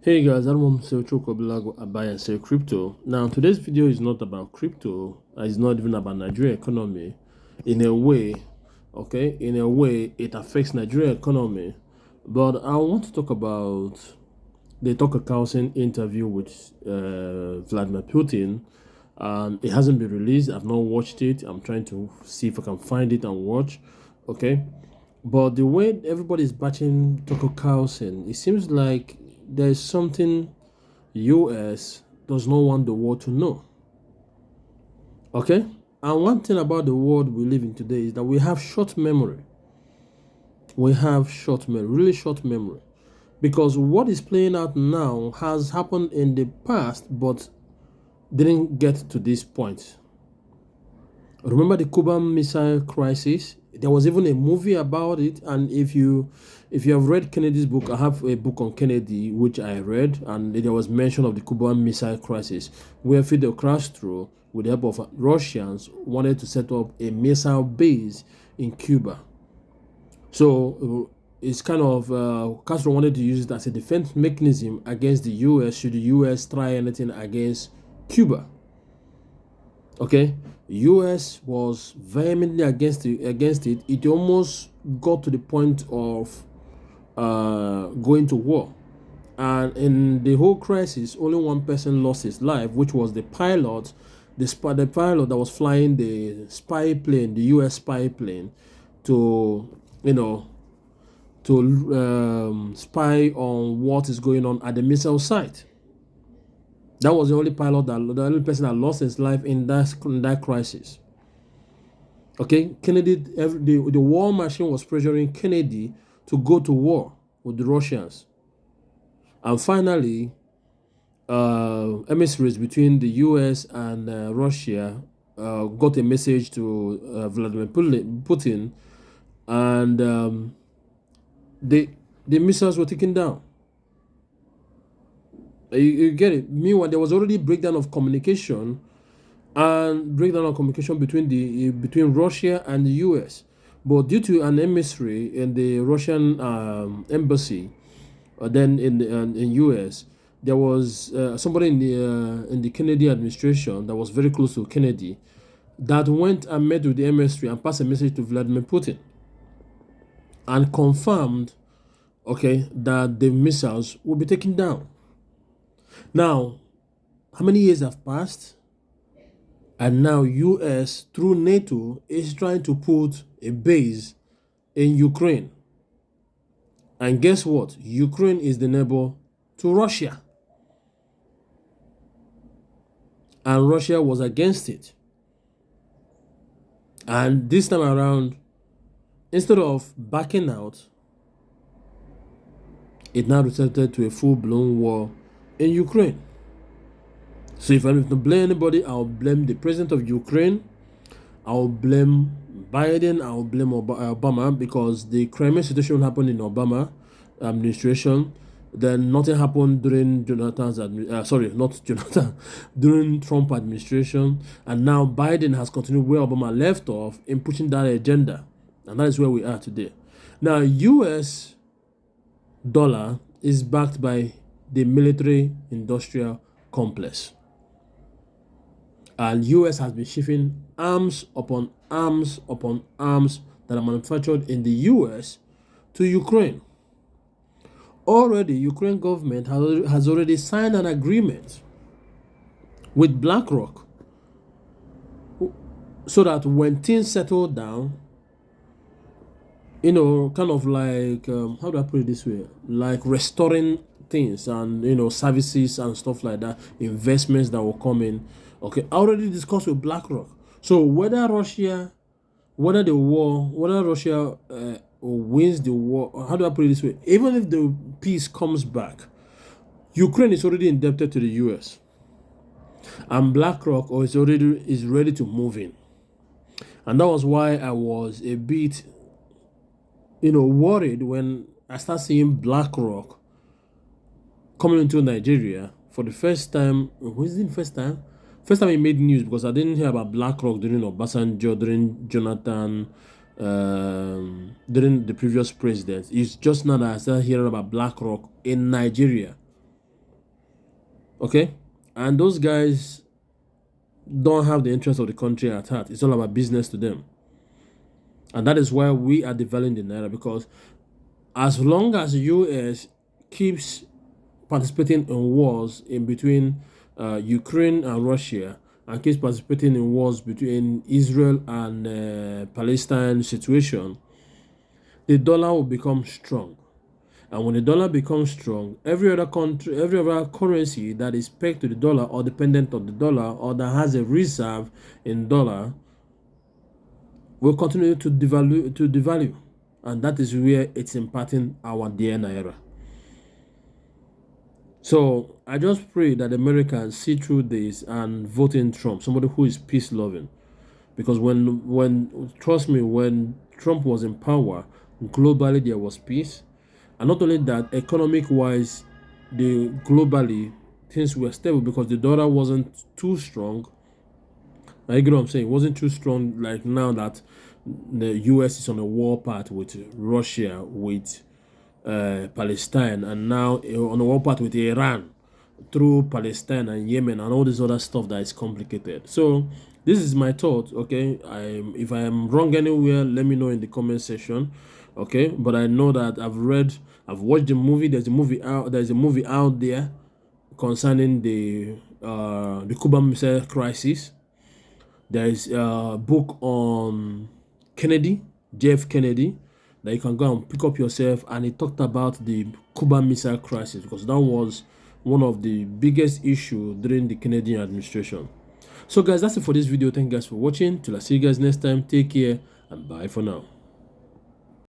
Hey guys, I want to say Choco buy and sell crypto. Now, today's video is not about crypto. It's not even about Nigeria economy. In a way, okay, in a way, it affects Nigeria economy. But I want to talk about the Tucker Carlson interview with Vladimir Putin. It hasn't been released. I've not watched it. I'm trying to see if I can find it and watch. Okay, but the way everybody's batching Tucker Carlson, it seems like there's something US does not want the world to know. Okay? And one thing about the world we live in today is that we have short memory. We have short memory, really short memory. Because what is playing out now has happened in the past, but didn't get to this point. Remember the Cuban Missile Crisis? There was even a movie about it, and if you have read Kennedy's book, I have a book on Kennedy which I read, and there was mention of the Cuban Missile Crisis, where Fidel Castro, with the help of Russians, wanted to set up a missile base in Cuba. So it's kind of Castro wanted to use it as a defense mechanism against the U.S. should the U.S. try anything against Cuba. Okay, U.S. was vehemently against it. It almost got to the point of going to war, and in the whole crisis, only one person lost his life, which was the pilot, the pilot that was flying the spy plane, the U.S. spy plane, to spy on what is going on at the missile site. That was the only person that lost his life in that crisis. Okay, Kennedy, the war machine was pressuring Kennedy to go to war with the Russians. And finally, emissaries between the US and Russia got a message to Vladimir Putin, and the missiles were taken down. You get it. Meanwhile, there was already breakdown of communication between Russia and the U.S. But due to an emissary in the Russian embassy, then in U.S., there was somebody in the Kennedy administration that was very close to Kennedy that went and met with the emissary and passed a message to Vladimir Putin and confirmed, okay, that the missiles will be taken down. Now, how many years have passed? And now US, through NATO, is trying to put a base in Ukraine. And guess what? Ukraine is the neighbor to Russia. And Russia was against it. And this time around, instead of backing out, it now resulted to a full-blown war in Ukraine. So if I'm to blame anybody, I'll blame the president of Ukraine, I'll blame Biden, I'll blame Obama, because the Crimea situation happened in Obama administration. Then nothing happened during during Trump administration. And now Biden has continued where Obama left off in pushing that agenda. And that is where we are today. Now, US dollar is backed by the military industrial complex. And US has been shipping arms upon arms upon arms that are manufactured in the US to Ukraine. Already, Ukraine government has already signed an agreement with BlackRock so that when things settle down, kind of like, how do I put it this way? Like restoring things and, services and stuff like that, investments that will come in. Okay, I already discussed with BlackRock. So whether Russia wins the war, or how do I put it this way? Even if the peace comes back, Ukraine is already indebted to the US. And BlackRock is ready to move in. And that was why I was a bit worried when I started seeing BlackRock coming into Nigeria for the first time. Was it the first time? First time it made news, because I didn't hear about BlackRock during Obasanjo, during Jonathan, during the previous president. It's just now that I started hearing about BlackRock in Nigeria. Okay, and those guys don't have the interest of the country at heart. It's all about business to them, and that is why we are devaluing the naira, because as long as the US keeps participating in wars in between Ukraine and Russia, and keeps participating in wars between Israel and Palestine situation, the dollar will become strong. And when the dollar becomes strong, every other country, every other currency that is pegged to the dollar or dependent on the dollar or that has a reserve in dollar will continue to devalue. And that is where it's impacting our dear naira. So I just pray that Americans see through this and vote in Trump, somebody who is peace loving. Because when trust me, when Trump was in power, globally there was peace. And not only that, economic wise, globally things were stable because the dollar wasn't too strong. I get what I'm saying. It wasn't too strong like now that the US is on a war path with Russia, with Palestine, and now on a war path with Iran through Palestine and Yemen and all this other stuff that is complicated. So this is my thought. Okay, if I am wrong anywhere, let me know in the comment section. Okay, but I know that I've watched the movie. There's a movie out there concerning the Cuban Missile Crisis. There is a book on Kennedy, JF Kennedy, that you can go and pick up yourself, and it talked about the Cuban Missile Crisis, because that was one of the biggest issues during the Kennedy administration. So guys, that's it for this video. Thank you guys for watching. Till I see you guys next time, take care and bye for now.